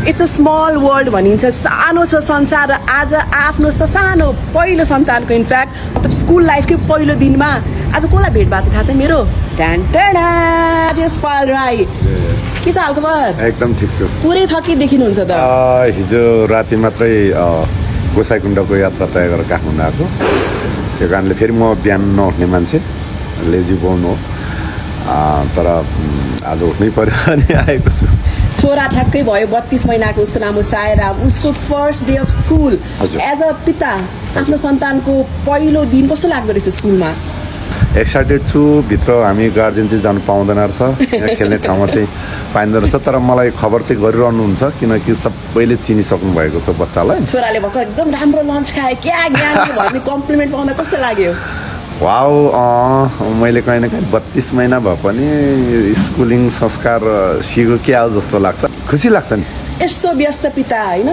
It's a small world भनिन्छ, सानो छ संसार। आज आफ्नो सानो पहिलो सन्तानको इनफ्याक्ट मतलब स्कुल लाइफकै पहिलो दिनमा आज कसलाई भेट भएको छ थाहा छ मेरो? यशपाल राई। के छ हालखबर? एकदम ठिक छु। पुरै थकी देखिनुहुन्छ त। हिजो राति मात्रै गोसाइकुण्डको यात्रा तय गरेर काठमाडौँ आएको, त्यो कारणले फेरि म बिहान नउठ्ने मान्छे, लेजी बोन हो, तर आज उठ्नै पर्यो अनि आएको छु। छोरा ठ्याक्कै भयो 32 महिनाको, उसको नाम हो सायरा। उसको first day of school as a पिता, आफ्नो सन्तानको पहिलो दिन कस्तो लाग्दो रहेछ स्कुलमा? एक्साइटेड छु। भित्र हामी गार्जियन चाहिँ जानु पाउँदैन रहेछ, यहाँ खेल्ने ठाउँमा चाहिँ पाइँदो रहेछ, तर मलाई खबर चाहिँ गरिरहनुहुन्छ किनकि सबैले चिनिसक्नु भएको छ बच्चालाई। छोराले भर्खर एकदम राम्रो लन्च खाए, क्या ज्ञान भन्ने कम्प्लिमेन्ट पाउँदा कस्तो लाग्यो? वाउ, मैले कहीँ न कहीँ 32 महिना भए पनि स्कुलिङ संस्कार सिको के आयो जस्तो लाग्छ, खुसी लाग्छ नि। यस्तो व्यस्त पिता होइन,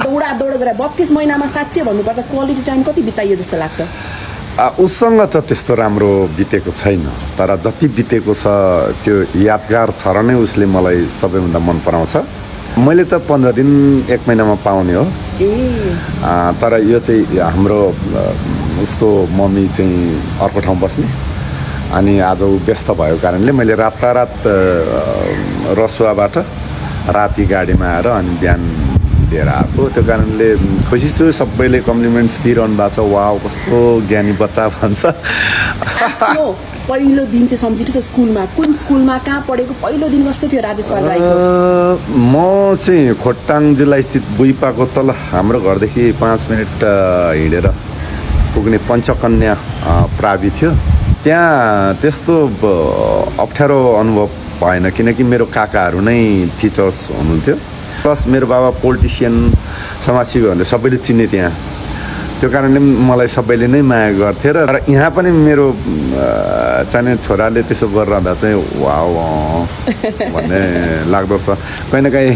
दौडा दौड गरेर 32 महिनामा साँच्चै भन्नुपर्दा क्वालिटी टाइम कति बिताइयो जस्तो लाग्छ? उसँग त त्यस्तो राम्रो बितेको छैन, तर जति बितेको छ त्यो यादगार छ र नै उसले मलाई सबैभन्दा मन पराउँछ। मैले त 15 दिन 1 महिनामा पाउने हो, तर यो चाहिँ हाम्रो उसको मम्मी चाहिँ अर्को ठाउँ बस्ने, अनि आज ऊ व्यस्त भएको कारणले मैले रातारात रसुवाबाट राति गाडीमा आएर अनि बिहान लिएर आएको। त्यो कारणले खुसी छु। सबैले कम्प्लिमेन्ट्स दिइरहनु भएको छ, वाउ कस्तो ज्ञानी बच्चा भन्छ। पहिलो दिन चाहिँ सम्झिनु छ स्कुलमा? कुन स्कुलमा, कहाँ पढेको, पहिलो दिन कस्तो थियो राजेशपाल राईको? म चाहिँ खोटाङ जिल्ला स्थित बुइपाको तल हाम्रो घरदेखि 5 मिनट हिँडेर पुग्ने पञ्चकन्या प्रावि थियो। त्यहाँ त्यस्तो अप्ठ्यारो अनुभव भएन किनकि मेरो काकाहरू नै टिचर्स हुनुहुन्थ्यो, प्लस मेरो बाबा पोलिटिसियन, समाजसेवीहरूले सबैले चिन्ने त्यहाँ, त्यो कारणले मलाई सबैले नै माया गर्थे। र यहाँ पनि मेरो चाहिने छोराले त्यसो गरिरहँदा चाहिँ वाउ भन्ने लाग्दो छ। कहीँ न कहीँ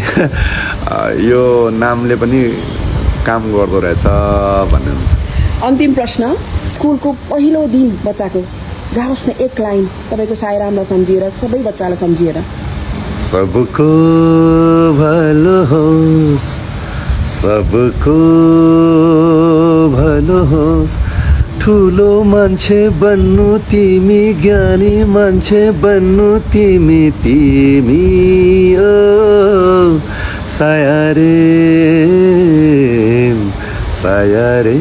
यो नामले पनि काम गर्दो रहेछ भन्ने हुन्छ। अन्तिम प्रश्न, स्कुलको पहिलो दिन बच्चाको, जाओस् न एक लाइन तपाईँको सायरामलाई सम्झिएर, सबै बच्चालाई सम्झिएर। सबको भलो होस्, सबको भलो होस्, ठुलो मान्छे बन्नु तिमी, ज्ञानी मान्छे बन्नु तिमी, तिमी ओ सायारे सायारे।